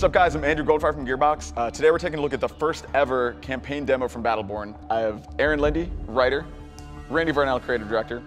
What's up, guys? I'm Andrew Goldfire from Gearbox. Today we're taking a look at the first ever campaign demo from Battleborn. I have Aaron Lindy, writer, Randy Varnell, creative director.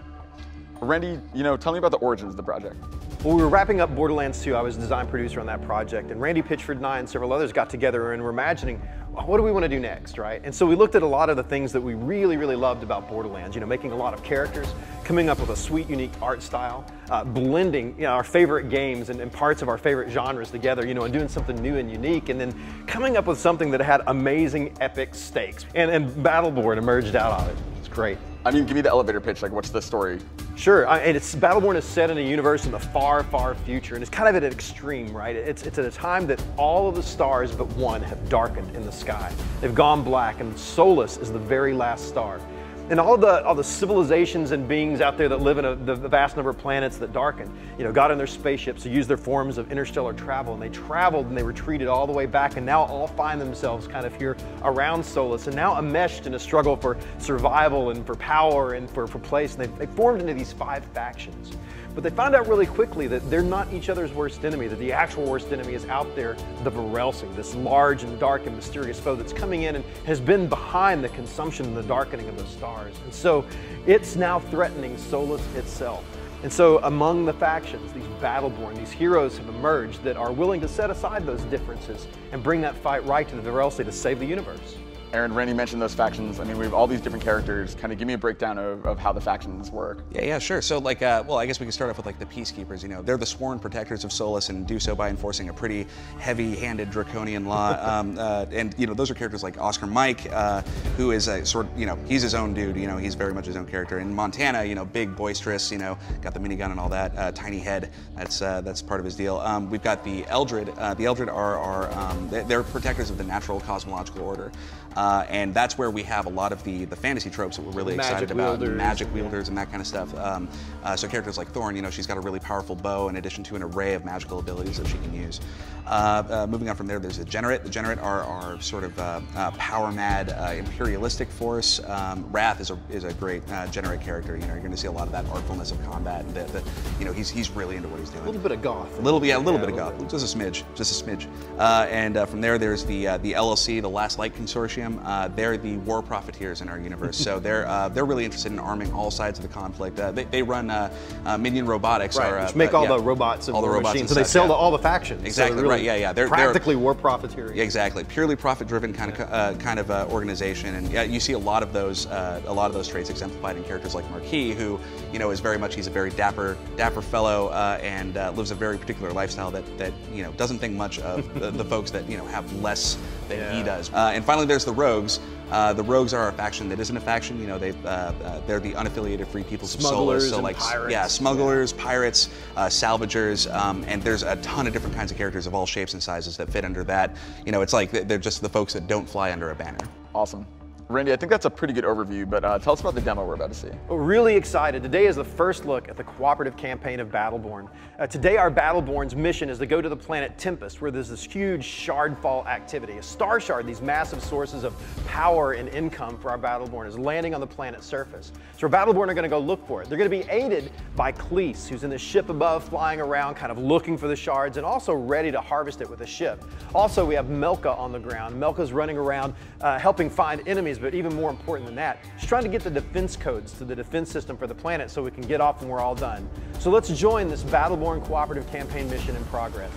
Randy, tell me about the origins of the project. Well, we were wrapping up Borderlands 2. I was design producer on that project, and Randy Pitchford and I and several others got together and were imagining, what do we want to do next, right? And so we looked at a lot of the things that we really, really loved about Borderlands, making a lot of characters, coming up with a sweet, unique art style, blending our favorite games and parts of our favorite genres together, and doing something new and unique, and then coming up with something that had amazing, epic stakes. And Battleborn emerged out of it. It's great. I mean, give me the elevator pitch, what's the story? Sure, and Battleborn is set in a universe in the far, far future, and it's kind of at an extreme, right? It's at a time that all of the stars but one have darkened in the sky. They've gone black, and Solus is the very last star. And all the civilizations and beings out there that live in the vast number of planets that darken, got in their spaceships to use their forms of interstellar travel, and they traveled and they retreated all the way back, and now all find themselves kind of here around Solus, and now enmeshed in a struggle for survival and for power and for place. And they formed into these 5 factions. But they found out really quickly that they're not each other's worst enemy, that the actual worst enemy is out there, the Varelsing, this large and dark and mysterious foe that's coming in and has been behind the consumption and the darkening of the stars. And so it's now threatening Solus itself. And so among the factions, these Battleborn, these heroes have emerged that are willing to set aside those differences and bring that fight right to the Varelsing to save the universe. Aaron, Randy mentioned those factions. I mean, we have all these different characters. Kind of give me a breakdown of how the factions work. Yeah, sure. So well, I guess we can start off with the Peacekeepers. They're the sworn protectors of Solus and do so by enforcing a pretty heavy-handed draconian law. And those are characters like Oscar Mike, who is a he's his own dude. He's very much his own character. In Montana, big, boisterous. Got the minigun and all that. Tiny head. That's part of his deal. We've got the Eldred. The Eldred are they're protectors of the natural cosmological order. And that's where we have a lot of the fantasy tropes that we're really excited about, magic wielders and that kind of stuff. So characters like Thorn, she's got a really powerful bow in addition to an array of magical abilities that she can use. Moving on from there, there's the Degenerate. The Degenerate are sort of power-mad, imperialistic force. Wrath is a great Degenerate character. You're going to see a lot of that artfulness of combat. He's really into what he's doing. A little bit of goth. A little bit of goth. Just a smidge. And from there, there's the LLC, the Last Light Consortium. They're the war profiteers in our universe, so they're really interested in arming all sides of the conflict. They run Minion Robotics, right, which make all the robots and all the machines, so they sell to all the factions. Exactly, so really They're practically war profiteering. Exactly, purely profit-driven kind of organization, and you see a lot of those traits exemplified in characters like Marquis, who is very much he's a very dapper fellow and lives a very particular lifestyle that doesn't think much of the folks that have less than he does. And finally, there's the Rogues. The Rogues are a faction that isn't a faction. They're the unaffiliated free peoples of Solus. So pirates. Smugglers, pirates, salvagers, and there's a ton of different kinds of characters of all shapes and sizes that fit under that. It's like they're just the folks that don't fly under a banner. Awesome. Randy, I think that's a pretty good overview, but tell us about the demo we're about to see. We're really excited. Today is the first look at the cooperative campaign of Battleborn. Today, our Battleborn's mission is to go to the planet Tempest, where there's this huge shardfall activity. A star shard, these massive sources of power and income for our Battleborn, is landing on the planet's surface. So our Battleborn are going to go look for it. They're going to be aided by Cleese, who's in the ship above, flying around, kind of looking for the shards, and also ready to harvest it with a ship. Also, we have Melka on the ground. Melka's running around, helping find enemies, but even more important than that, she's trying to get the defense codes to the defense system for the planet so we can get off when we're all done. So let's join this Battleborn cooperative campaign mission in progress.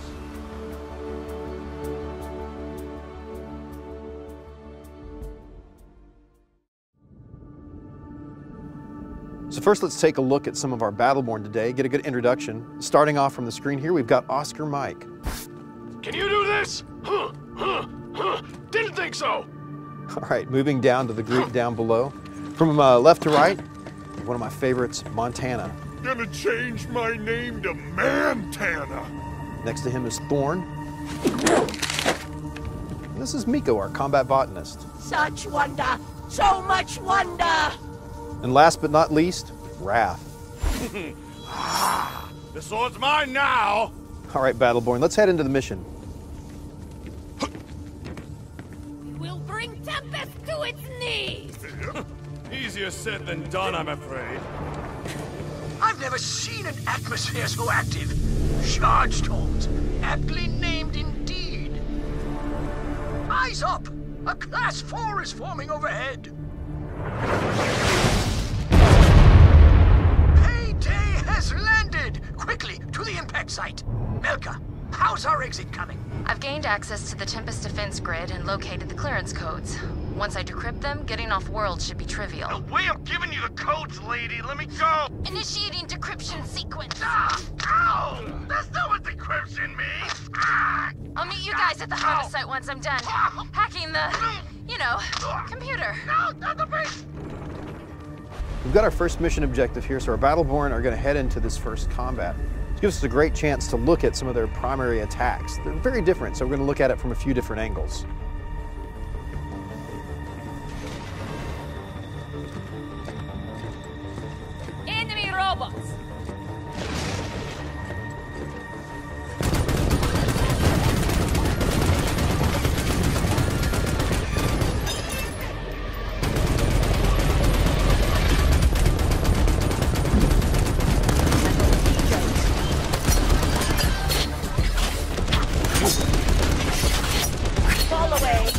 So first, let's take a look at some of our Battleborn today, get a good introduction. Starting off from the screen here, we've got Oscar Mike. Can you do this? Didn't think so. All right, moving down to the group down below. From left to right, one of my favorites, Montana. Gonna change my name to Mantana. Next to him is Thorn. And this is Miko, our combat botanist. Such wonder, so much wonder. And last but not least, Wrath. The sword's mine now. All right, Battleborn, let's head into the mission. We'll bring Tempest to its knees. Easier said than done, I'm afraid. I've never seen an atmosphere so active. Shard storms, aptly named indeed. Eyes up! A Class 4 is forming overhead! Payday has landed! Quickly, to the impact site! Melka, how's our exit coming? I've gained access to the Tempest defense grid and located the clearance codes. Once I decrypt them, getting off world should be trivial. The way I'm giving you the codes, lady. Let me go. Initiating decryption sequence. Ah! Ow! That's not what decryption means. Ah! I'll meet you guys at the harvest site once I'm done. Hacking the, computer. No, not the beast! We've got our first mission objective here, so our Battleborn are going to head into this first combat. It gives us a great chance to look at some of their primary attacks. They're very different, so we're going to look at it from a few different angles. Enemy robots. Fall away.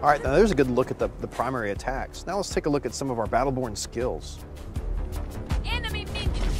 All right, now there's a good look at the primary attacks. Now let's take a look at some of our Battleborn skills. Enemy minions.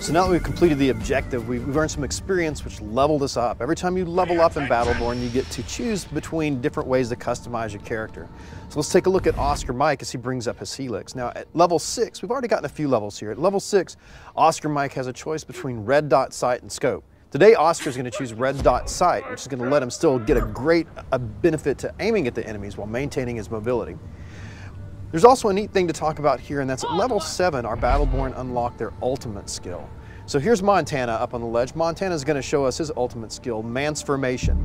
So now that we've completed the objective, we've earned some experience which leveled us up. Every time you level up in Battleborn, you get to choose between different ways to customize your character. So let's take a look at Oscar Mike as he brings up his helix. Now at level 6, we've already gotten a few levels here. At level 6, Oscar Mike has a choice between red dot sight and scope. Today, Oscar's going to choose red dot sight, which is going to let him still get a great benefit to aiming at the enemies while maintaining his mobility. There's also a neat thing to talk about here, and that's at level 7, our Battleborn unlock their ultimate skill. So here's Montana up on the ledge. Montana's going to show us his ultimate skill, Mansformation.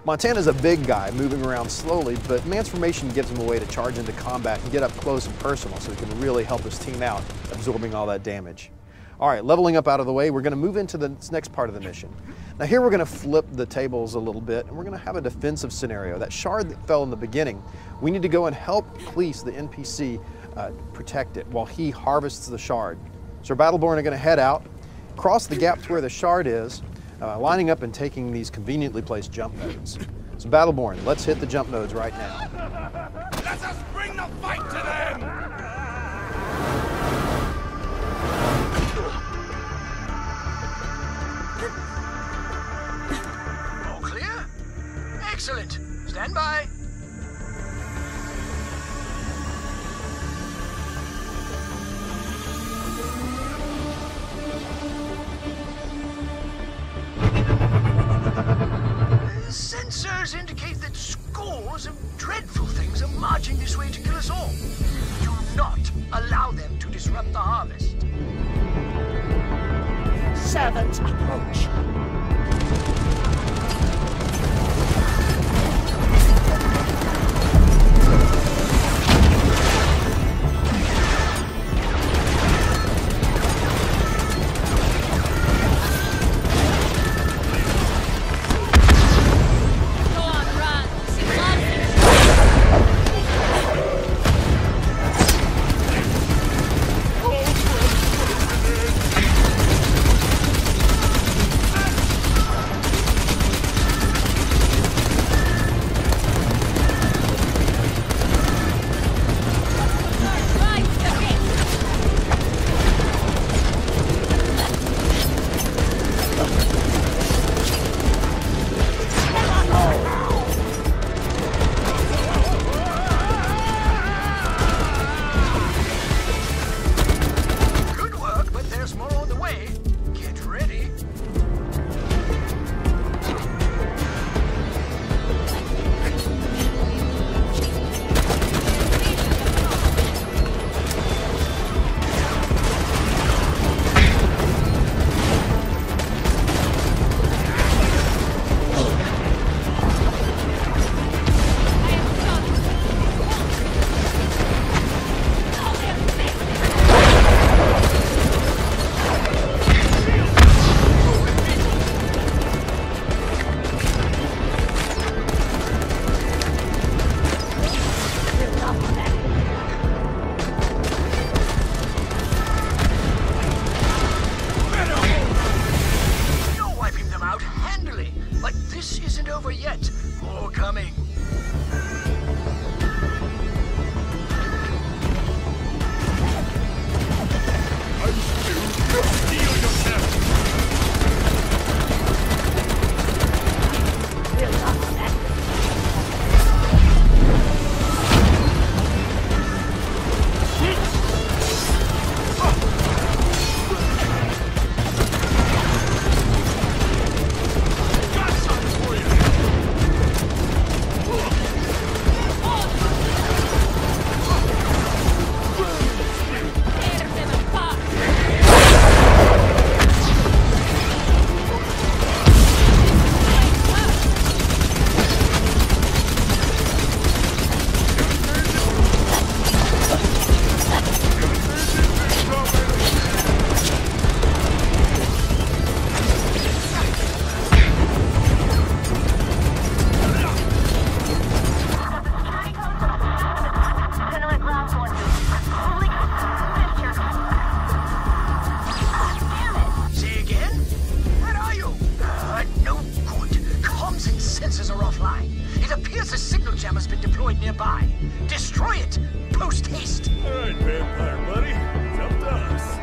Montana's a big guy moving around slowly, but Mansformation gives him a way to charge into combat and get up close and personal so he can really help his team out, absorbing all that damage. All right, leveling up out of the way, we're going to move into the next part of the mission. Now here we're going to flip the tables a little bit, and we're going to have a defensive scenario. That shard that fell in the beginning, we need to go and help Cleese, the NPC, protect it while he harvests the shard. So our Battleborn are going to head out, cross the gap to where the shard is, lining up and taking these conveniently placed jump nodes. So Battleborn, let's hit the jump nodes right now. Let us bring the fight to them! All clear? Excellent. Stand by. Sensors indicate that scores of dreadful things are marching this way to kill us all. Do not allow them to disrupt the harvest. servant approach. nearby. Destroy it! Post haste! All right, vampire buddy. It's up to us.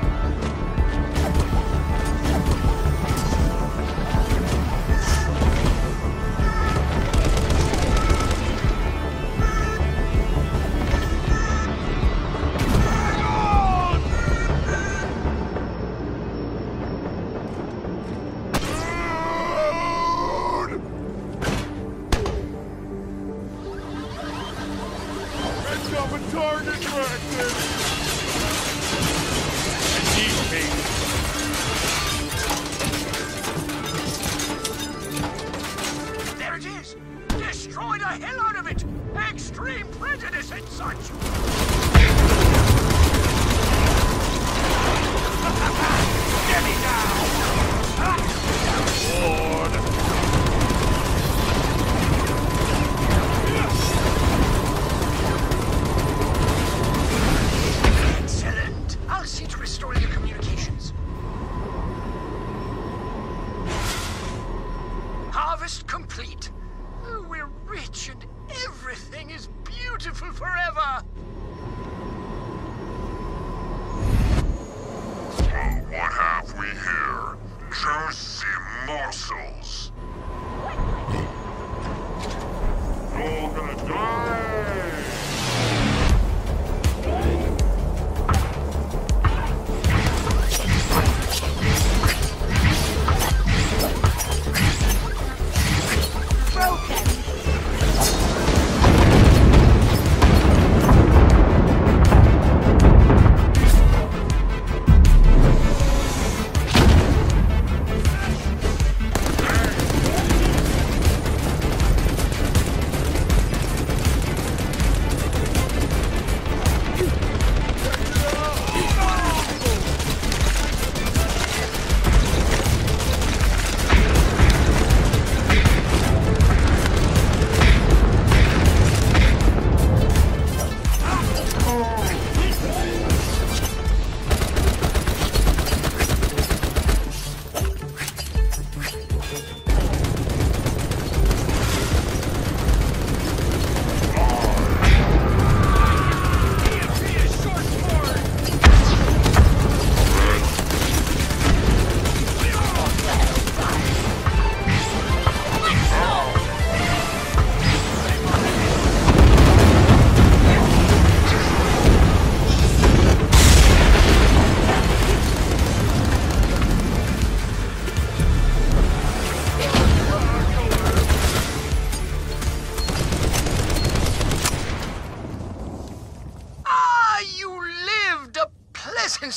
Target practice! There it is! Destroy the hell out of it! Extreme prejudice and such! Get me down! Lord! I'll see to restoring your communications. Harvest complete. Oh, we're rich and everything is beautiful forever. So what have we here? Juicy morsels. You're gonna die!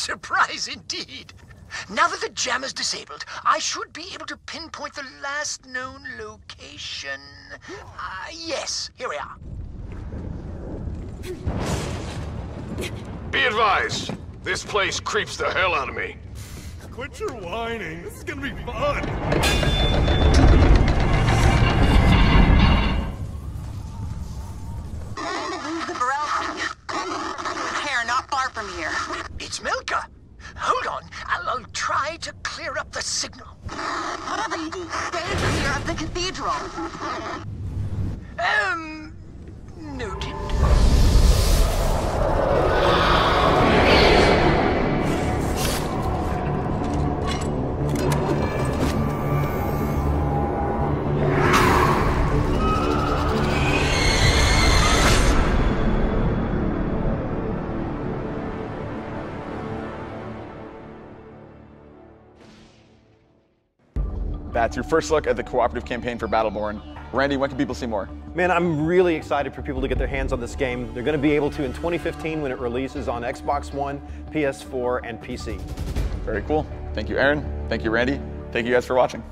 surprise indeed. Now that the jam is disabled, I should be able to pinpoint the last known location. Yes, here we are. Be advised, this place creeps the hell out of me. Quit your whining. This is gonna be fun. Here, not far from here. It's Milka. Hold on, I'll try to clear up the signal. Stay clear of the cathedral. Noted. That's your first look at the cooperative campaign for Battleborn. Randy, when can people see more? Man, I'm really excited for people to get their hands on this game. They're going to be able to in 2015 when it releases on Xbox One, PS4, and PC. Very cool. Thank you, Aaron. Thank you, Randy. Thank you guys for watching.